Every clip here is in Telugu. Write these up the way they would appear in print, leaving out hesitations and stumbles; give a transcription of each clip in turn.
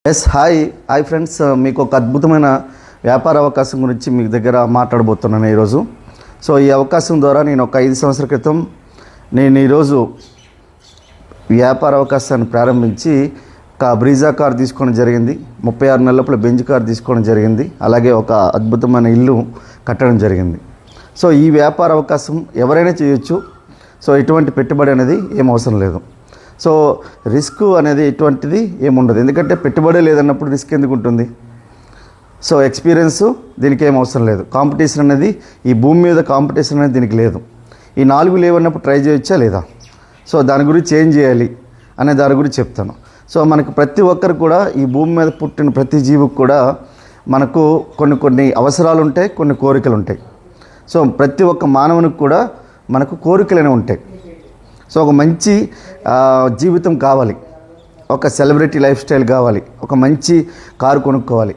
హాయ్ ఫ్రెండ్స్, మీకు ఒక అద్భుతమైన వ్యాపార అవకాశం గురించి మీ దగ్గర మాట్లాడబోతున్నాను ఈరోజు. సో ఈ అవకాశం ద్వారా నేను ఒక 5 సంవత్సరాల క్రితం ఈరోజు వ్యాపార అవకాశాన్ని ప్రారంభించి ఒక బ్రీజా కార్ తీసుకోవడం జరిగింది. 36 నెలల లోపల బెంజ్ కార్ తీసుకోవడం జరిగింది. అలాగే ఒక అద్భుతమైన ఇల్లు కట్టడం జరిగింది. సో ఈ వ్యాపార అవకాశం ఎవరైనా చేయొచ్చు. సో ఎటువంటి పెట్టుబడి అనేది ఏం అవసరం లేదు. సో రిస్క్ అనేది ఎటువంటిది ఏముండదు, ఎందుకంటే పెట్టుబడి లేదన్నప్పుడు రిస్క్ ఎందుకు ఉంటుంది. సో ఎక్స్పీరియన్స్ దీనికి ఏం అవసరం లేదు. కాంపిటీషన్ అనేది ఈ భూమి మీద కాంపిటీషన్ అనేది దీనికి లేదు. ఈ 4 లేవన్నప్పుడు ట్రై చేయొచ్చా లేదా, సో దాని గురించి ఏం చేయాలి అనే దాని గురించి చెప్తాను. సో మనకు ప్రతి ఒక్కరు కూడా ఈ భూమి మీద పుట్టిన ప్రతి జీవికి కూడా మనకు కొన్ని అవసరాలు ఉంటాయి, కొన్ని కోరికలు ఉంటాయి. సో ప్రతి ఒక్క మానవునికి కూడా మనకు కోరికలు ఉంటాయి. సో ఒక మంచి జీవితం కావాలి, ఒక సెలబ్రిటీ లైఫ్ స్టైల్ కావాలి, ఒక మంచి కారు కొనుక్కోవాలి,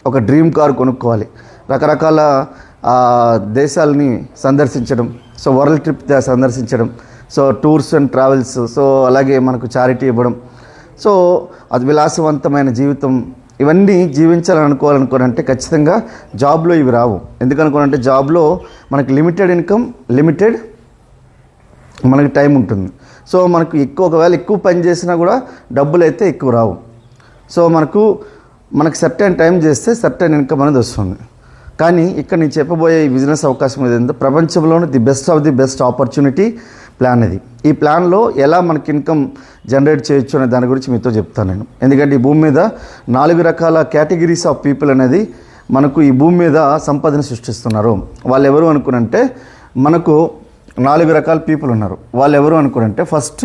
ఒక డ్రీమ్ కారు కొనుక్కోవాలి, రకరకాల దేశాలని సందర్శించడం, సో వరల్డ్ ట్రిప్ సందర్శించడం, so tours and travels, so అలాగే మనకు చారిటీ ఇవ్వడం, సో అది విలాసవంతమైన జీవితం, ఇవన్నీ జీవించాలనుకోవాలనుకోనంటే ఖచ్చితంగా జాబ్లో ఇవి రావు. ఎందుకనుకోనంటే జాబ్లో మనకి లిమిటెడ్ ఇన్కమ్, లిమిటెడ్ మనకి టైం ఉంటుంది. సో మనకు ఒకవేళ ఎక్కువ పని చేసినా కూడా డబ్బులు అయితే ఎక్కువ రావు. సో మనకు సర్టెన్ టైం చేస్తే సర్టెన్ ఇన్కమ్ అనేది వస్తుంది. కానీ ఇక్కడ నేను చెప్పబోయే ఈ బిజినెస్ అవకాశం ఏదంటే ప్రపంచంలోనే the best of the best opportunity plan ఇది. ఈ ప్లాన్లో ఎలా మనకి ఇన్కమ్ జనరేట్ చేయొచ్చు అనే దాని గురించి మీతో చెప్తాను నేను. ఎందుకంటే ఈ భూమి మీద 4 రకాల కేటగిరీస్ ఆఫ్ పీపుల్ అనేది మనకు ఈ భూమి మీద సంపదను సృష్టిస్తున్నారు. వాళ్ళు ఎవరు అనుకునంటే మనకు 4 రకాల పీపుల్ ఉన్నారు. వాళ్ళు ఎవరు అనుకునంటే ఫస్ట్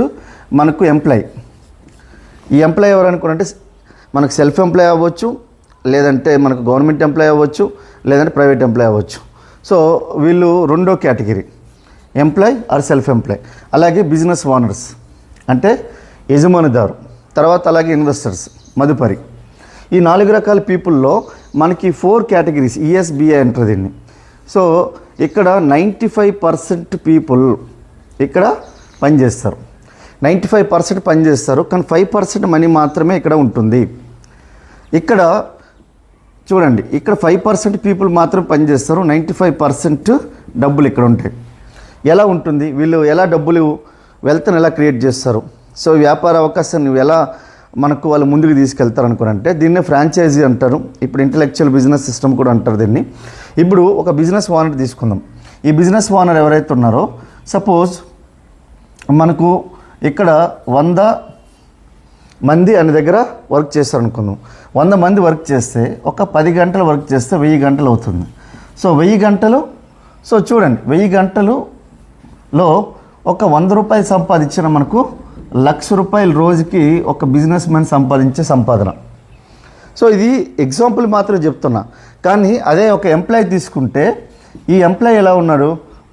మనకు ఎంప్లాయ్. ఈ ఎంప్లాయ్ ఎవరు అనుకునంటే మనకు సెల్ఫ్ ఎంప్లాయ్ అవ్వచ్చు, లేదంటే మనకు గవర్నమెంట్ ఎంప్లాయ్ అవ్వచ్చు, లేదంటే ప్రైవేట్ ఎంప్లాయ్ అవ్వచ్చు. సో వీళ్ళు రెండో category, employ or self employ. అలాగే బిజినెస్ ఓనర్స్ అంటే యజమానిదారు, తర్వాత అలాగే ఇన్వెస్టర్స్, మదుపరి. ఈ 4 రకాల పీపుల్లో మనకి 4 కేటగిరీస్ ఈఎస్బిఐ అంటారు దీన్ని. సో ఇక్కడ 95% పీపుల్ ఇక్కడ పనిచేస్తారు. 95% పనిచేస్తారు, కానీ 5% మనీ మాత్రమే ఇక్కడ ఉంటుంది. ఇక్కడ చూడండి, ఇక్కడ 5% పీపుల్ మాత్రం పనిచేస్తారు, 95% డబ్బులు ఇక్కడ ఉంటాయి. ఎలా ఉంటుంది, వీళ్ళు ఎలా డబ్బులు వెల్త్ని ఎలా క్రియేట్ చేస్తారు, సో వ్యాపార అవకాశాన్ని ఎలా మనకు వాళ్ళు ముందుకు తీసుకెళ్తారు అనుకునంటే దీన్నే ఫ్రాంచైజీ అంటారు. ఇప్పుడు ఇంటలెక్చువల్ బిజినెస్ సిస్టమ్ కూడా అంటారు దీన్ని. ఇప్పుడు ఒక బిజినెస్ ఓనర్ తీసుకుందాం. ఈ బిజినెస్ ఓనర్ ఎవరైతే ఉన్నారో, సపోజ్ మనకు ఇక్కడ 100 మంది అనే దగ్గర వర్క్ చేస్తారు అనుకుందాం. 100 మంది వర్క్ చేస్తే ఒక 10 గంటలు వర్క్ చేస్తే 1000 గంటలు అవుతుంది. సో 1000 గంటలు, సో చూడండి 1000 గంటలులో ఒక 100 రూపాయలు సంపాదించిన మనకు 1,00,000 రూపాయలు రోజుకి ఒక బిజినెస్ మ్యాన్ సంపాదించే సంపాదన. సో ఇది ఎగ్జాంపుల్ మాత్రం చెప్తున్నా. కానీ అదే ఒక ఎంప్లాయీ తీసుకుంటే ఈ ఎంప్లాయీ ఎలా ఉన్నాడు,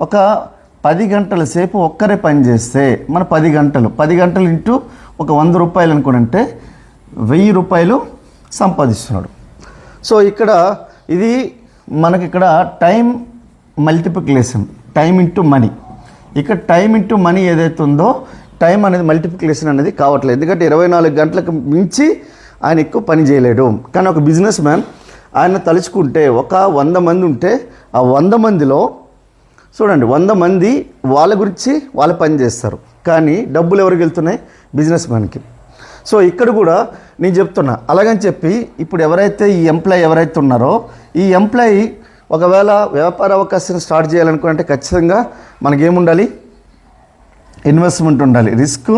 ఒక 10 గంటల సేపు ఒక్కరే పని చేస్తే మన 10 గంటలు ఇంటూ ఒక 100 రూపాయలు అనుకుంటే 1000 రూపాయలు సంపాదిస్తున్నాడు. సో ఇక్కడ ఇది మనకి ఇక్కడ time multiplication, time into money. ఇక్కడ టైం ఇంటూ మనీ ఏదైతే ఉందో టైం అనేది మల్టిప్లికేషన్ అనేది కావట్లేదు. ఎందుకంటే 24 గంటలకు మించి ఆయన ఎక్కువ పని చేయలేడు. కానీ ఒక బిజినెస్ మ్యాన్ ఆయన తలుచుకుంటే ఒక 100 మంది ఉంటే ఆ 100 మందిలో చూడండి 100 మంది వాళ్ళ గురించి వాళ్ళు పని చేస్తారు, కానీ డబ్బులు ఎవరికి వెళ్తున్నాయి, బిజినెస్ మ్యాన్కి. సో ఇక్కడ కూడా నేను చెప్తున్నా. అలాగని చెప్పి ఇప్పుడు ఎవరైతే ఈ ఎంప్లాయీ ఎవరైతే ఉన్నారో ఈ ఎంప్లాయీ ఒకవేళ వ్యాపార అవకాశాన్ని స్టార్ట్ చేయాలనుకుంటే ఖచ్చితంగా మనకేముండాలి, ఇన్వెస్ట్మెంట్ ఉండాలి, రిస్క్,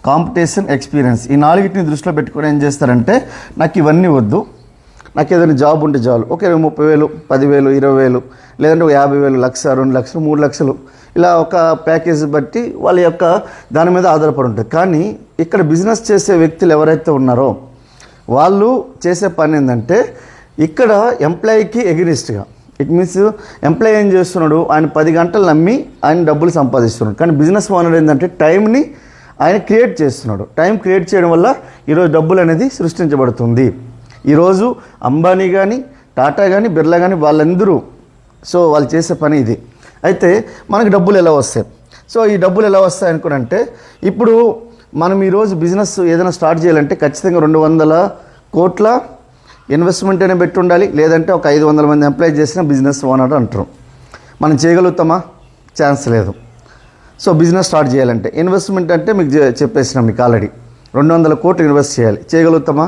కాంపిటీషన్, ఎక్స్పీరియన్స్. ఈ 4టిని దృష్టిలో పెట్టుకొని ఏం చేస్తారంటే నాకు ఇవన్నీ వద్దు, నాకు ఏదైనా జాబ్ ఉంటే చాలు, ఒక 30,000, 10,000, 20,000, లేదంటే 50,000, 1,00,000, 2,00,000, 3,00,000 ఇలా ఒక ప్యాకేజ్ బట్టి వాళ్ళ యొక్క దాని మీద ఆధారపడి ఉంటుంది. కానీ ఇక్కడ బిజినెస్ చేసే వ్యక్తులు ఎవరైతే ఉన్నారో వాళ్ళు చేసే పని ఏంటంటే ఇక్కడ ఎంప్లాయీకి ఎగనిస్ట్గా, ఇట్ మీన్స్ ఎంప్లాయీ ఏం చేస్తున్నాడు, ఆయన 10 గంటలు నమ్మి ఆయన డబ్బులు సంపాదిస్తున్నాడు. కానీ బిజినెస్ ఓనర్ ఏంటంటే టైంని ఆయన క్రియేట్ చేస్తున్నాడు. టైం క్రియేట్ చేయడం వల్ల ఈరోజు డబ్బులు అనేది సృష్టించబడుతుంది. ఈరోజు అంబానీ కానీ, టాటా కానీ, బిర్లా కానీ వాళ్ళందరూ సో వాళ్ళు చేసే పని ఇది. అయితే మనకు డబ్బులు ఎలా వస్తాయి, సో ఈ డబ్బులు ఎలా వస్తాయి అనుకునంటే ఇప్పుడు మనం ఈరోజు బిజినెస్ ఏదైనా స్టార్ట్ చేయాలంటే ఖచ్చితంగా 200 కోట్ల ఇన్వెస్ట్మెంట్ అయినా పెట్టి ఉండాలి, లేదంటే ఒక 500 మంది ఎంప్లాయ్ చేసిన బిజినెస్ ఓనర్ అంటారు. మనం చేయగలుగుతామా? ఛాన్స్ లేదు. సో బిజినెస్ స్టార్ట్ చేయాలంటే ఇన్వెస్ట్మెంట్ అంటే మీకు చెప్పేసిన మీకు ఆల్రెడీ 200 కోట్లు ఇన్వెస్ట్ చేయాలి. చేయగలుగుతామా?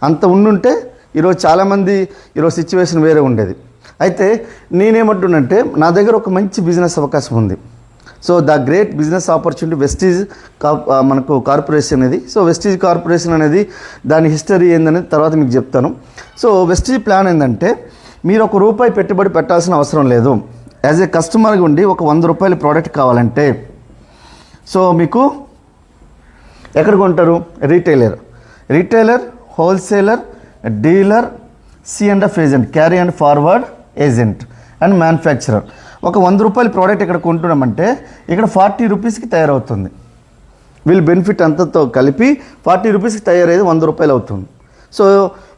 అంత ఉండుంటే ఈరోజు చాలామంది ఈరోజు సిచ్యువేషన్ వేరే ఉండేది. అయితే నేనేమంటున్నంటే నా దగ్గర ఒక మంచి బిజినెస్ అవకాశం ఉంది. So the great business opportunity Vestige మనకు కార్పొరేషన్ అనేది. సో వెస్టీజ్ కార్పొరేషన్ అనేది దాని హిస్టరీ ఏందనేది తర్వాత మీకు చెప్తాను. సో వెస్టీజ్ ప్లాన్ ఏంటంటే మీరు ₹1 పెట్టుబడి పెట్టాల్సిన అవసరం లేదు. యాజ్ ఏ కస్టమర్గా ఉండి ఒక ₹100 ప్రోడక్ట్ కావాలంటే సో మీకు ఎక్కడ కొంటారు? Retailer, wholesaler, dealer, C&F agent, carry and forward agent and manufacturer. ఒక ₹100 ప్రోడక్ట్ ఇక్కడ కొంటున్నామంటే ఇక్కడ ₹40కి తయారవుతుంది. వీళ్ళు బెనిఫిట్ అంతతో కలిపి ₹40కి తయారయ్యేది ₹100 అవుతుంది. సో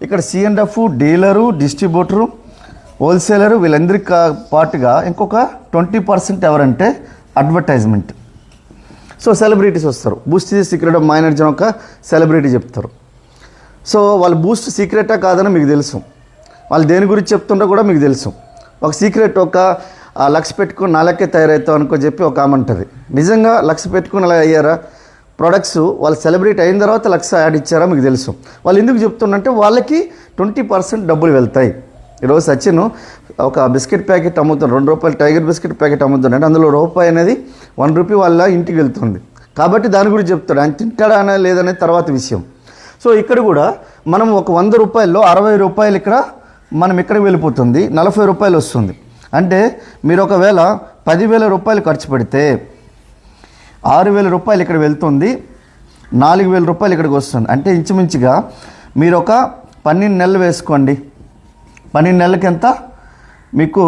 ఇక్కడ C&F, డీలరు, డిస్ట్రిబ్యూటరు, హోల్సేలరు వీళ్ళందరికీ పాటుగా ఇంకొక 20% ఎవరంటే అడ్వర్టైజ్మెంట్. సో సెలబ్రిటీస్ వస్తారు. బూస్ట్ సీక్రెట్ ఆఫ్ మైనర్ జన్ ఒక సెలబ్రిటీ చెప్తారు. సో వాళ్ళు బూస్ట్ సీక్రెటా కాదని మీకు తెలుసు, వాళ్ళు దేని గురించి చెప్తుండో కూడా మీకు తెలుసు. ఒక సీక్రెట్ ఒక 1,00,000 పెట్టుకుని 4 తయారవుతావు అనుకో చెప్పి ఒక ఆమె ఉంటుంది. నిజంగా 1,00,000 పెట్టుకుని అలా అయ్యారా? ప్రొడక్ట్స్ వాళ్ళు సెలబ్రిటీ అయిన తర్వాత 1,00,000 యాడ్ ఇచ్చారా? మీకు తెలుసు. వాళ్ళు ఎందుకు చెప్తున్నంటే వాళ్ళకి 20% డబ్బులు వెళ్తాయి. ఈరోజు సచిన్ ఒక బిస్కెట్ ప్యాకెట్ అమ్ముతున్నాడు, ₹2 టైగర్ బిస్కెట్ ప్యాకెట్ అమ్ముతున్నాడు. అందులో రూపాయి అనేది ₹1 వాళ్ళ ఇంటికి వెళ్తుంది. కాబట్టి దాని గురించి చెప్తాడు. ఆయన తింటాడా అనే లేదనేది తర్వాత విషయం. సో ఇక్కడ కూడా మనం ఒక ₹100లో ₹60 ఇక్కడ మనం ఇక్కడికి వెళ్ళిపోతుంది, ₹40 వస్తుంది. అంటే మీరు ఒకవేళ ₹10,000 ఖర్చు పెడితే ₹6,000 ఇక్కడ వెళ్తుంది, ₹4,000 ఇక్కడికి వస్తుంది. అంటే ఇంచుమించుగా మీరు ఒక 12 నెలలు వేసుకోండి. 12 నెలలకి ఎంత? మీకు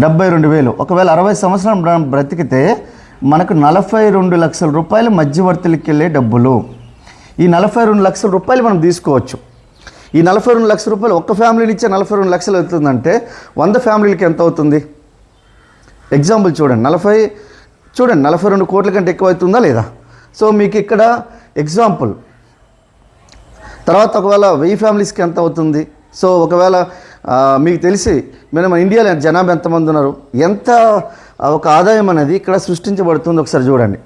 72,000. ఒకవేళ 60 సంవత్సరాలు బ్రతికితే మనకు ₹42 లక్షల మధ్యవర్తులకి వెళ్ళే డబ్బులు. ఈ ₹42 లక్షల మనం తీసుకోవచ్చు. ఈ ₹42 లక్షల ఒక్క ఫ్యామిలీని ఇచ్చే 42 లక్షలు అవుతుందంటే 100 ఫ్యామిలీలకి ఎంత అవుతుంది? ఎగ్జాంపుల్ చూడండి, 42 కోట్ల కంటే ఎక్కువ అవుతుందా లేదా? సో మీకు ఇక్కడ ఎగ్జాంపుల్. తర్వాత ఒకవేళ 1000 ఫ్యామిలీస్కి ఎంత అవుతుంది? సో ఒకవేళ మీకు తెలిసి మన ఇండియాలో జనాభా ఎంతమంది ఉన్నారు, ఎంత ఒక ఆదాయం అనేది ఇక్కడ సృష్టించబడుతుంది ఒకసారి చూడండి.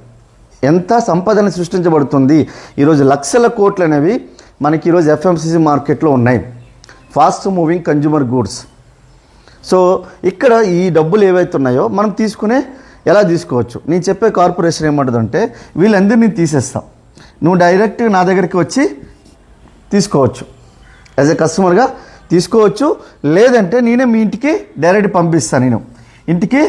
ఎంత సంపదన సృష్టించబడుతుంది. ఈరోజు లక్షల కోట్లు అనేవి మనకి ఈరోజు FMCG మార్కెట్లో ఉన్నాయి, fast moving consumer goods. So ఇక్కడ ఈ డబ్బులు ఏవైతే ఉన్నాయో మనం తీసుకునే ఎలా తీసుకోవచ్చు? నేను చెప్పే కార్పొరేషన్ ఏమంటుందంటే వీళ్ళందరినీ తీసేస్తాం, నువ్వు డైరెక్ట్గా నా దగ్గరికి వచ్చి తీసుకోవచ్చు, యాజ్ ఏ కస్టమర్గా తీసుకోవచ్చు. లేదంటే నేనే మీ ఇంటికి డైరెక్ట్ పంపిస్తాను, నేను ఇంటికి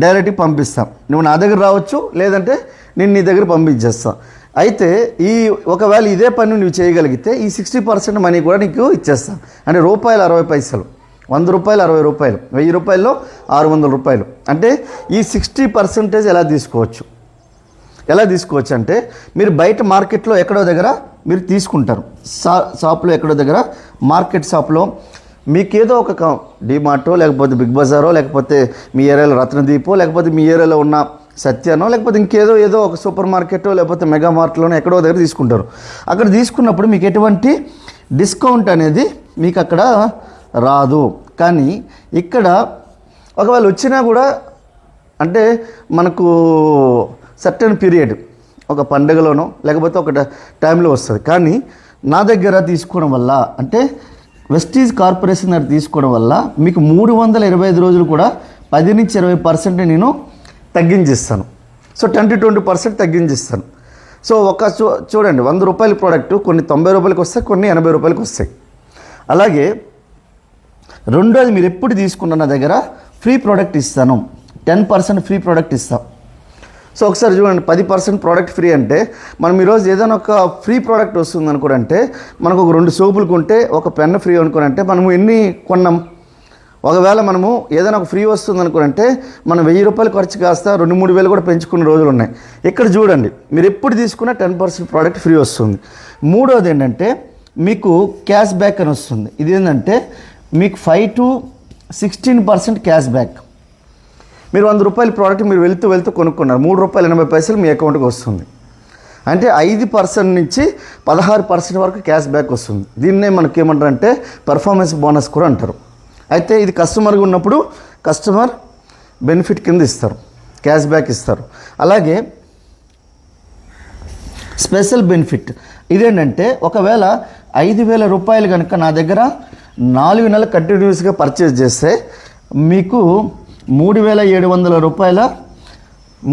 డైరెక్ట్గా పంపిస్తాను. నువ్వు నా దగ్గర రావచ్చు, లేదంటే నేను నీ దగ్గర పంపించేస్తాను. అయితే ఈ ఒకవేళ ఇదే పని నువ్వు చేయగలిగితే ఈ 60% మనీ కూడా నీకు ఇచ్చేస్తాను. అంటే ₹60 ₹100 ₹60, ₹1000లో ₹600. అంటే ఈ 60% ఎలా తీసుకోవచ్చు అంటే మీరు బయట మార్కెట్లో ఎక్కడో దగ్గర మీరు తీసుకుంటారు, షాప్లో ఎక్కడో దగ్గర మార్కెట్ షాప్లో మీకేదో ఒక డిమార్టో లేకపోతే బిగ్ బజారో లేకపోతే మీ ఏరియాలో రత్నదీపో లేకపోతే మీ ఏరియాలో ఉన్న సత్యానో లేకపోతే ఏదో ఒక సూపర్ మార్కెటో లేకపోతే మెగా మార్ట్లోనో ఎక్కడో దగ్గర తీసుకుంటారు. అక్కడ తీసుకున్నప్పుడు మీకు ఎటువంటి డిస్కౌంట్ అనేది మీకు అక్కడ రాదు. కానీ ఇక్కడ ఒకవేళ వచ్చినా కూడా అంటే మనకు సర్టెన్ పీరియడ్ ఒక పండుగలోనో లేకపోతే ఒక టైంలో వస్తుంది. కానీ నా దగ్గర తీసుకోవడం వల్ల అంటే వెస్టీజ్ కార్పొరేషన్ దగ్గర తీసుకోవడం వల్ల మీకు 325 రోజులు కూడా 10-20% నేను తగ్గించిస్తాను. సో 10-20% తగ్గించిస్తాను. సో చూడండి ₹100 ప్రోడక్ట్ కొన్ని ₹90 వస్తాయి, కొన్ని ₹80 వస్తాయి. అలాగే రెండోది మీరు ఎప్పుడు తీసుకున్న నా దగ్గర ఫ్రీ ప్రోడక్ట్ ఇస్తాను, 10% ఫ్రీ ప్రోడక్ట్ ఇస్తాం. సో ఒకసారి చూడండి, 10% ప్రోడక్ట్ ఫ్రీ అంటే మనం ఈరోజు ఏదైనా ఒక ఫ్రీ ప్రోడక్ట్ వస్తుంది అనుకోంటే మనకు ఒక 2 సోపులు కొంటే ఒక పెన్ ఫ్రీ అనుకోనంటే మనము ఎన్ని కొన్నాం? ఒకవేళ మనము ఏదైనా ఒక ఫ్రీ వస్తుంది అనుకోనంటే మనం ₹1000 ఖర్చు కాస్త 2-3 వేలు కూడా పెంచుకున్న రోజులు ఉన్నాయి. ఇక్కడ చూడండి, మీరు ఎప్పుడు తీసుకున్నా 10% ప్రోడక్ట్ ఫ్రీ వస్తుంది. మూడోది ఏంటంటే మీకు క్యాష్ బ్యాక్ అని వస్తుంది. ఇది ఏంటంటే మీకు 5-16% క్యాష్ బ్యాక్. మీరు ₹100 ప్రోడక్ట్ మీరు వెళ్తూ కొనుక్కున్నారు, ₹3.80 మీ అకౌంట్కి వస్తుంది. అంటే 5% నుంచి 16% వరకు క్యాష్ బ్యాక్ వస్తుంది. దీన్నే మనకి ఏమంటారంటే పర్ఫార్మెన్స్ బోనస్ కూడా అంటారు. అయితే ఇది కస్టమర్గా ఉన్నప్పుడు కస్టమర్ బెనిఫిట్ కింద ఇస్తారు, క్యాష్ బ్యాక్ ఇస్తారు. అలాగే స్పెషల్ బెనిఫిట్ ఇదేంటంటే ఒకవేళ 5,000 రూపాయలు కనుక నా దగ్గర 4 నెలలు కంటిన్యూస్గా పర్చేజ్ చేస్తే మీకు 3,700 రూపాయల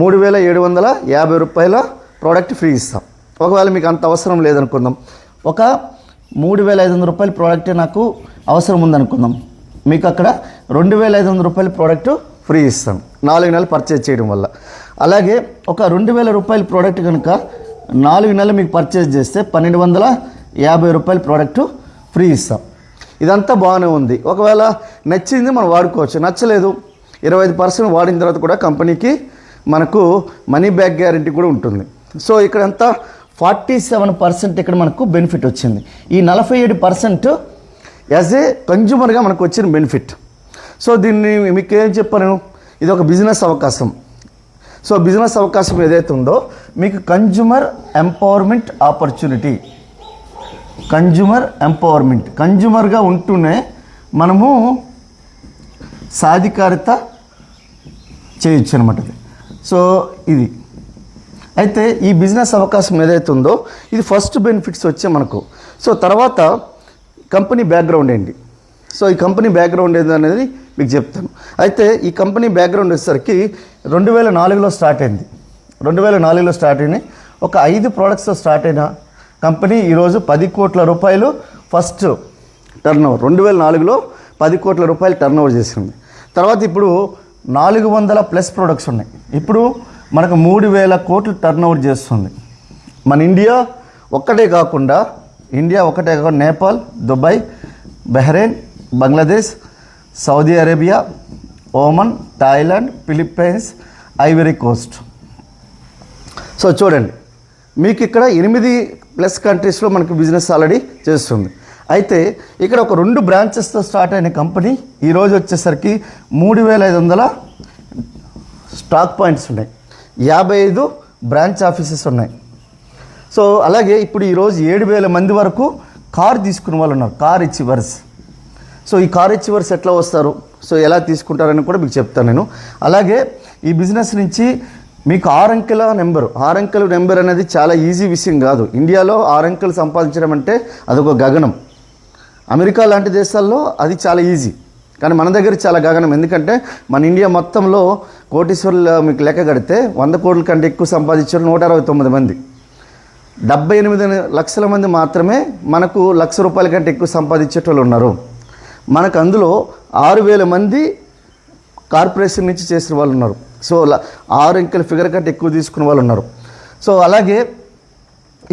3,750 రూపాయల ప్రోడక్ట్ ఫ్రీ ఇస్తాం. ఒకవేళ మీకు అంత అవసరం లేదనుకుందాం, ఒక 3,500 రూపాయల ప్రోడక్టే నాకు అవసరం ఉందనుకుందాం, మీకు అక్కడ 2,500 రూపాయల ప్రోడక్ట్ ఫ్రీ ఇస్తాం 4 నెలలు పర్చేజ్ చేయడం వల్ల. అలాగే ఒక 2,000 రూపాయల ప్రోడక్ట్ కనుక 4 నెలలు మీకు పర్చేజ్ చేస్తే 1,250 రూపాయల ప్రోడక్ట్ ఫ్రీ ఇస్తాం. ఇదంతా బాగానే ఉంది. ఒకవేళ నచ్చింది మనం వాడుకోవచ్చు, నచ్చలేదు 25% వాడిన తర్వాత కూడా కంపెనీకి మనకు మనీ బ్యాక్ గ్యారంటీ కూడా ఉంటుంది. సో ఇక్కడ అంతా 47% ఇక్కడ మనకు బెనిఫిట్ వచ్చింది. ఈ 47% యాజ్ ఏ కన్జ్యూమర్గా మనకు వచ్చిన బెనిఫిట్. సో దీన్ని మీకు ఏం చెప్పాను, ఇది ఒక బిజినెస్ అవకాశం. సో బిజినెస్ అవకాశం ఏదైతే ఉందో మీకు consumer empowerment opportunity, consumer empowerment, కన్జ్యూమర్గా ఉంటూనే మనము సాధికారత చేయొచ్చు అనమాట. సో ఇది అయితే ఈ బిజినెస్ అవకాశం ఏదైతే ఉందో ఇది ఫస్ట్ బెనిఫిట్స్ వచ్చే మనకు. సో తర్వాత కంపెనీ బ్యాక్గ్రౌండ్ ఏంటి, సో ఈ కంపెనీ బ్యాక్గ్రౌండ్ ఏంటి అనేది మీకు చెప్తాను. అయితే ఈ కంపెనీ బ్యాక్గ్రౌండ్ వచ్చేసరికి 2004లో స్టార్ట్ అయింది. 2004లో స్టార్ట్ అయినాయి. ఒక 5 ప్రోడక్ట్స్తో స్టార్ట్ అయిన కంపెనీ ఈరోజు 10 కోట్ల రూపాయలు ఫస్ట్ టర్నోవర్. 2004లో 10 కోట్ల రూపాయలు టర్నోవర్ చేసింది. తర్వాత ఇప్పుడు 400+ ప్రొడక్ట్స్ ఉన్నాయి. ఇప్పుడు మనకు 3,000 కోట్లు టర్నోవర్ చేస్తుంది. మన ఇండియా ఒక్కటే కాకుండా Nepal, Dubai, Bahrain, Bangladesh, Saudi Arabia, Oman, Thailand, Philippines, Ivory Coast. So చూడండి మీకు ఇక్కడ 8+ కంట్రీస్లో మనకు బిజినెస్ ఆల్రెడీ చేస్తుంది. అయితే ఇక్కడ ఒక 2 బ్రాంచెస్తో స్టార్ట్ అయిన కంపెనీ ఈరోజు వచ్చేసరికి 3,500 స్టాక్ పాయింట్స్ ఉన్నాయి, 55 బ్రాంచ్ ఆఫీసెస్ ఉన్నాయి. సో అలాగే ఇప్పుడు ఈరోజు 7,000 మంది వరకు కార్ తీసుకునే వాళ్ళు ఉన్నారు, కార్ అచీవర్స్. సో ఈ కార్ అచీవర్స్ ఎట్లా వస్తారు, సో ఎలా తీసుకుంటారని కూడా మీకు చెప్తాను నేను. అలాగే ఈ బిజినెస్ నుంచి మీకు 6 అంకెల నెంబర్ అనేది చాలా ఈజీ విషయం కాదు. ఇండియాలో 6 అంకెలు సంపాదించడం అంటే అదొక గగనం. అమెరికా లాంటి దేశాల్లో అది చాలా ఈజీ, కానీ మన దగ్గర చాలా గగనం. ఎందుకంటే మన ఇండియా మొత్తంలో కోటీశ్వరులు మీకు లెక్క కడితే 100 కోట్ల కంటే ఎక్కువ సంపాదించారు 169 మంది. 78 లక్షల మంది మాత్రమే మనకు ₹1,00,000 కంటే ఎక్కువ సంపాదించేటోళ్ళు ఉన్నారు. మనకు అందులో 6,000 మంది కార్పొరేషన్ నుంచి చేసిన వాళ్ళు ఉన్నారు. సో 6 అంకెల ఫిగర్ కంటే ఎక్కువ తీసుకున్న వాళ్ళు ఉన్నారు. సో అలాగే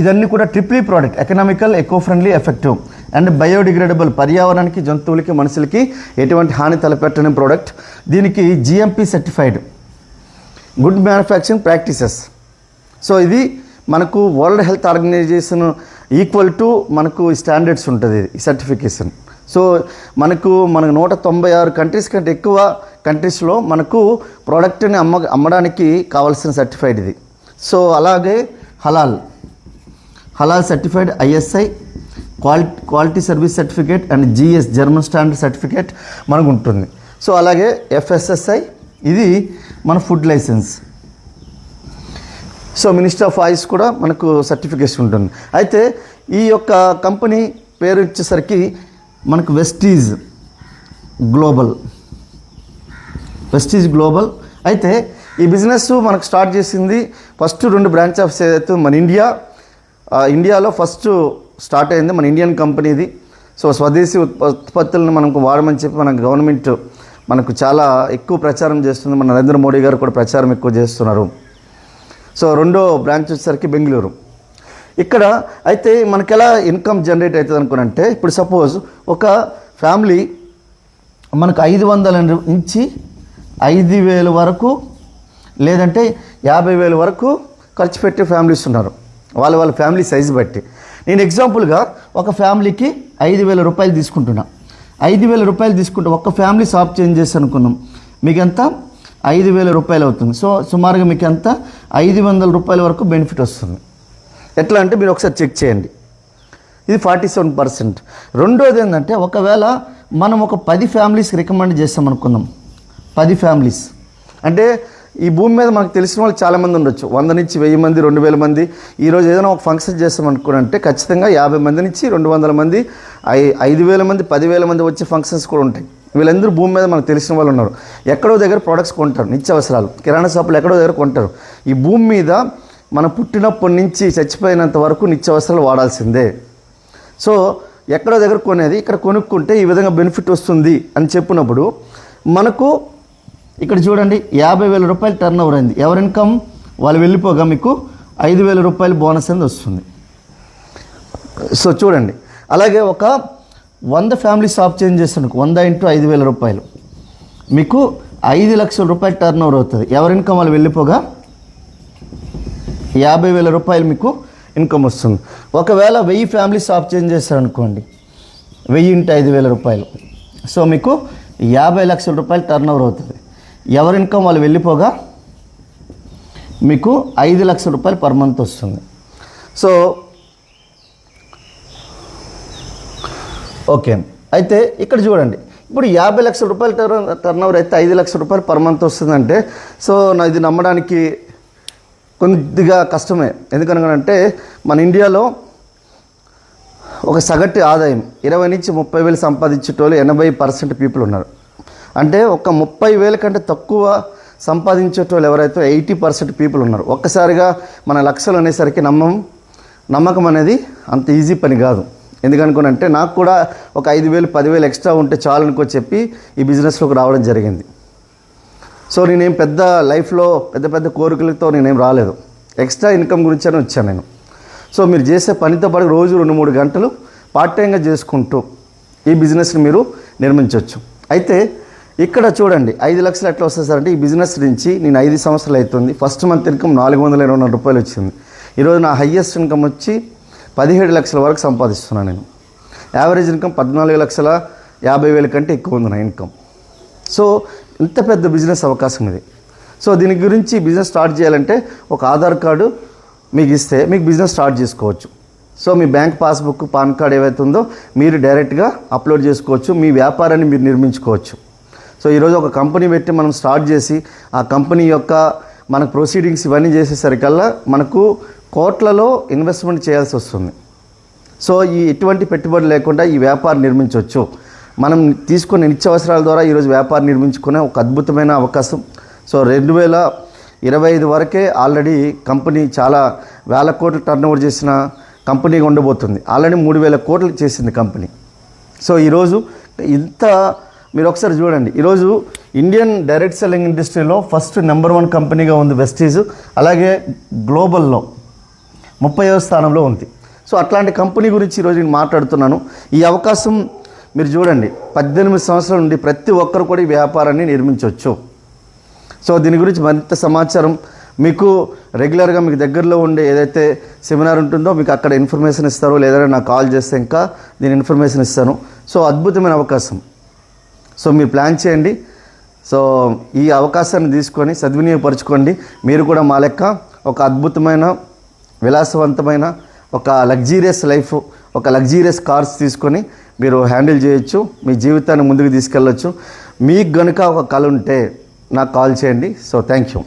ఇదన్నీ కూడా triple product, economical, eco friendly, effective and biodegradable, పర్యావరణానికి, జంతువులకి, మనుషులకి ఎటువంటి హాని తలపెట్టని ప్రోడక్ట్. దీనికి GMP certified, good manufacturing practices. So ఇది మనకు World Health Organization equal to మనకు స్టాండర్డ్స్ ఉంటుంది ఈ సర్టిఫికేషన్. సో మనకు 196 కంట్రీస్ కంటే ఎక్కువ కంట్రీస్లో మనకు ప్రోడక్ట్ని అమ్మడానికి కావాల్సిన సర్టిఫైడ్ ఇది. సో అలాగే హలాల్ certified, ISI quality service certificate and GS German standard certificate మనకు ఉంటుంది. సో అలాగే FSSI ఇది మన food license. So minister of oils కూడా మనకు సర్టిఫికేషన్ ఉంటుంది. అయితే ఈ యొక్క కంపెనీ పేరు వచ్చేసరికి మనకు వెస్టీజ్ గ్లోబల్. అయితే ఈ బిజినెస్ మనకు స్టార్ట్ చేసింది ఫస్ట్ 2 బ్రాంచ్ ఆఫీస్ ఏదైతే మన ఇండియాలో ఫస్ట్ స్టార్ట్ అయింది మన ఇండియన్ కంపెనీది. సో స్వదేశీ ఉత్పత్తులను మనకు వాడమని చెప్పి మన గవర్నమెంట్ మనకు చాలా ఎక్కువ ప్రచారం చేస్తుంది. మన నరేంద్ర మోడీ గారు కూడా ప్రచారం ఎక్కువ చేస్తున్నారు. సో 2వ బ్రాంచ్ వచ్చేసరికి బెంగళూరు. ఇక్కడ అయితే మనకి ఎలా ఇన్కమ్ జనరేట్ అవుతుంది అనుకునంటే, ఇప్పుడు సపోజ్ ఒక ఫ్యామిలీ మనకు 500 నుంచి 5,000 వరకు లేదంటే 50,000 వరకు ఖర్చు పెట్టే ఫ్యామిలీస్ ఉన్నారు, వాళ్ళ ఫ్యామిలీ సైజు బట్టి. నేను ఎగ్జాంపుల్గా ఒక ఫ్యామిలీకి 5,000 రూపాయలు తీసుకుంటున్నా. 5,000 రూపాయలు తీసుకుంటే ఒక్క ఫ్యామిలీ షాప్ చేంజ్ చేసి అనుకున్నాం, మీకు ఎంత 5,000 రూపాయలు అవుతుంది. సో సుమారుగా మీకు ఎంత 500 రూపాయల వరకు బెనిఫిట్ వస్తుంది. ఎట్లా అంటే మీరు ఒకసారి చెక్ చేయండి. ఇది 47%. రెండోది ఏంటంటే ఒకవేళ మనం ఒక 10 ఫ్యామిలీస్కి రికమెండ్ చేస్తాం అనుకుందాం. 10 ఫ్యామిలీస్ అంటే ఈ భూమి మీద మనకు తెలిసిన వాళ్ళు చాలామంది ఉండొచ్చు. 100 నుంచి 1000 మంది, 2000 మంది. ఈరోజు ఏదైనా ఒక ఫంక్షన్ చేస్తాం అనుకుంటే ఖచ్చితంగా 50 మంది నుంచి 200 మంది, 5000 మంది, 10,000 మంది వచ్చే ఫంక్షన్స్ కూడా ఉంటాయి. వీళ్ళందరూ భూమి మీద మనకు తెలిసిన వాళ్ళు ఉన్నారు. ఎక్కడో దగ్గర ప్రొడక్ట్స్ కొంటారు, నిత్యావసరాలు, కిరాణా షాపులు ఎక్కడో దగ్గర కొంటారు. ఈ భూమి మీద మనం పుట్టినప్పటి నుంచి చచ్చిపోయినంత వరకు నిత్యావసరాలు వాడాల్సిందే. సో ఎక్కడో దగ్గర కొనేది ఇక్కడ కొనుక్కుంటే ఈ విధంగా బెనిఫిట్ వస్తుంది అని చెప్పినప్పుడు మనకు ఇక్కడ చూడండి 50,000 రూపాయలు టర్న్ ఓవర్ అయింది. ఎవరి ఇన్కమ్ వాళ్ళు వెళ్ళిపోగా మీకు 5,000 రూపాయలు బోనస్ అనేది వస్తుంది. సో చూడండి, అలాగే ఒక 100 ఫ్యామిలీ షాప్ చేంజ్ చేస్తాను, 100 × 5,000 రూపాయలు మీకు 5 లక్షల రూపాయలు టర్న్ ఓవర్ అవుతుంది. ఎవరి ఇన్కమ్ వాళ్ళు వెళ్ళిపోగా 50,000 రూపాయలు మీకు ఇన్కమ్ వస్తుంది. ఒకవేళ 1000 ఫ్యామిలీ షాప్ చేంజ్ చేస్తారనుకోండి, 1000 × 5,000 రూపాయలు, సో మీకు 50 లక్షల రూపాయలు టర్న్ ఓవర్ అవుతుంది. ఎవరి ఇన్కమ్ వాళ్ళు వెళ్ళిపోగా మీకు 5 లక్షల రూపాయలు పర్ మంత్ వస్తుంది. సో ఓకే, అయితే ఇక్కడ చూడండి, ఇప్పుడు 50 లక్షల రూపాయలు టర్న్ ఓవర్ అయితే 5 లక్షల రూపాయలు పర్ మంత్ వస్తుందంటే సో ఇది నమ్మడానికి కొద్దిగా కష్టమే. ఎందుకనగానంటే మన ఇండియాలో ఒక సగటు ఆదాయం 20 నుంచి 30,000 సంపాదించేటోళ్ళు 80% పీపుల్ ఉన్నారు. అంటే ఒక 30,000 కంటే తక్కువ సంపాదించేటోళ్ళు ఎవరైతే 80% పీపుల్ ఉన్నారు. ఒక్కసారిగా మన లక్షలు అనేసరికి నమ్మకం అనేది అంత ఈజీ పని కాదు. ఎందుకనుకోనంటే నాకు కూడా ఒక 5,000 10,000 ఎక్స్ట్రా ఉంటే చాలు అనుకో చెప్పి ఈ బిజినెస్లోకి రావడం జరిగింది. సో నేనేం పెద్ద లైఫ్లో పెద్ద కోరికలతో నేనేం రాలేదు, ఎక్స్ట్రా ఇన్కమ్ గురించి అని వచ్చాను నేను. సో మీరు చేసే పనితో పాటు రోజు 2-3 గంటలు పార్ట్ టైంగా చేసుకుంటూ ఈ బిజినెస్ని మీరు నిర్మించవచ్చు. అయితే ఇక్కడ చూడండి 5 లక్షలు ఎట్లా వస్తుంది సార్ అంటే, ఈ బిజినెస్ నుంచి నేను 5 సంవత్సరాలు అవుతుంది. ఫస్ట్ మంత్ ఇన్కమ్ 420 రూపాయలు వచ్చింది. ఈరోజు నా హయ్యెస్ట్ ఇన్కమ్ వచ్చి 17 లక్షల వరకు సంపాదిస్తున్నాను నేను. యావరేజ్ ఇన్కమ్ 14,50,000 కంటే ఎక్కువ ఉంది నా ఇన్కమ్. సో ఇంత పెద్ద బిజినెస్ అవకాశం ఇది. సో దీని గురించి బిజినెస్ స్టార్ట్ చేయాలంటే ఒక ఆధార్ కార్డు మీకు ఇస్తే మీకు బిజినెస్ స్టార్ట్ చేసుకోవచ్చు. సో మీ బ్యాంక్ పాస్బుక్, పాన్ కార్డ్ ఏవైతే ఉందో మీరు డైరెక్ట్గా అప్లోడ్ చేసుకోవచ్చు, మీ వ్యాపారాన్ని మీరు నిర్మించుకోవచ్చు. సో ఈరోజు ఒక కంపెనీ పెట్టి మనం స్టార్ట్ చేసి ఆ కంపెనీ యొక్క మనకు ప్రొసీడింగ్స్ ఇవన్నీ చేసేసరికల్లా మనకు కోట్లలో ఇన్వెస్ట్మెంట్ చేయాల్సి వస్తుంది. సో ఎటువంటి పెట్టుబడి లేకుండా ఈ వ్యాపారం నిర్మించవచ్చు. మనం తీసుకునే నిత్యావసరాల ద్వారా ఈరోజు వ్యాపారం నిర్మించుకునే ఒక అద్భుతమైన అవకాశం. సో 2025 వరకే ఆల్రెడీ కంపెనీ చాలా వేల కోట్లు టర్న్ ఓవర్ చేసిన కంపెనీగా ఉండబోతుంది. ఆల్రెడీ 3,000 కోట్లు చేసింది కంపెనీ. సో ఈరోజు ఇంత మీరు ఒకసారి చూడండి, ఈరోజు ఇండియన్ డైరెక్ట్ సెల్లింగ్ ఇండస్ట్రీలో ఫస్ట్ నెంబర్ 1 కంపెనీగా ఉంది వెస్టీజ్. అలాగే గ్లోబల్లో 30వ స్థానంలో ఉంది. సో అట్లాంటి కంపెనీ గురించి ఈరోజు నేను మాట్లాడుతున్నాను. ఈ అవకాశం మీరు చూడండి, 18 సంవత్సరాల నుండి ప్రతి ఒక్కరు కూడా ఈ వ్యాపారాన్ని నిర్మించవచ్చు. సో దీని గురించి మరింత సమాచారం మీకు రెగ్యులర్గా మీకు దగ్గరలో ఉండే ఏదైతే సెమినార్ ఉంటుందో మీకు అక్కడ ఇన్ఫర్మేషన్ ఇస్తారో, లేదా నాకు కాల్ చేస్తే ఇంకా దీని ఇన్ఫర్మేషన్ ఇస్తాను. సో అద్భుతమైన అవకాశం. సో మీరు ప్లాన్ చేయండి. సో ఈ అవకాశాన్ని తీసుకొని సద్వినియోగపరచుకోండి. మీరు కూడా మా లెక్క ఒక అద్భుతమైన విలాసవంతమైన ఒక లగ్జీరియస్ లైఫ్, ఒక లగ్జీరియస్ కార్స్ తీసుకొని మీరు హ్యాండిల్ చేయొచ్చు, మీ జీవితాన్ని ముందుకు తీసుకెళ్ళొచ్చు. మీకు గనుక ఒక కళ ఉంటే నాకు కాల్ చేయండి. So thank you.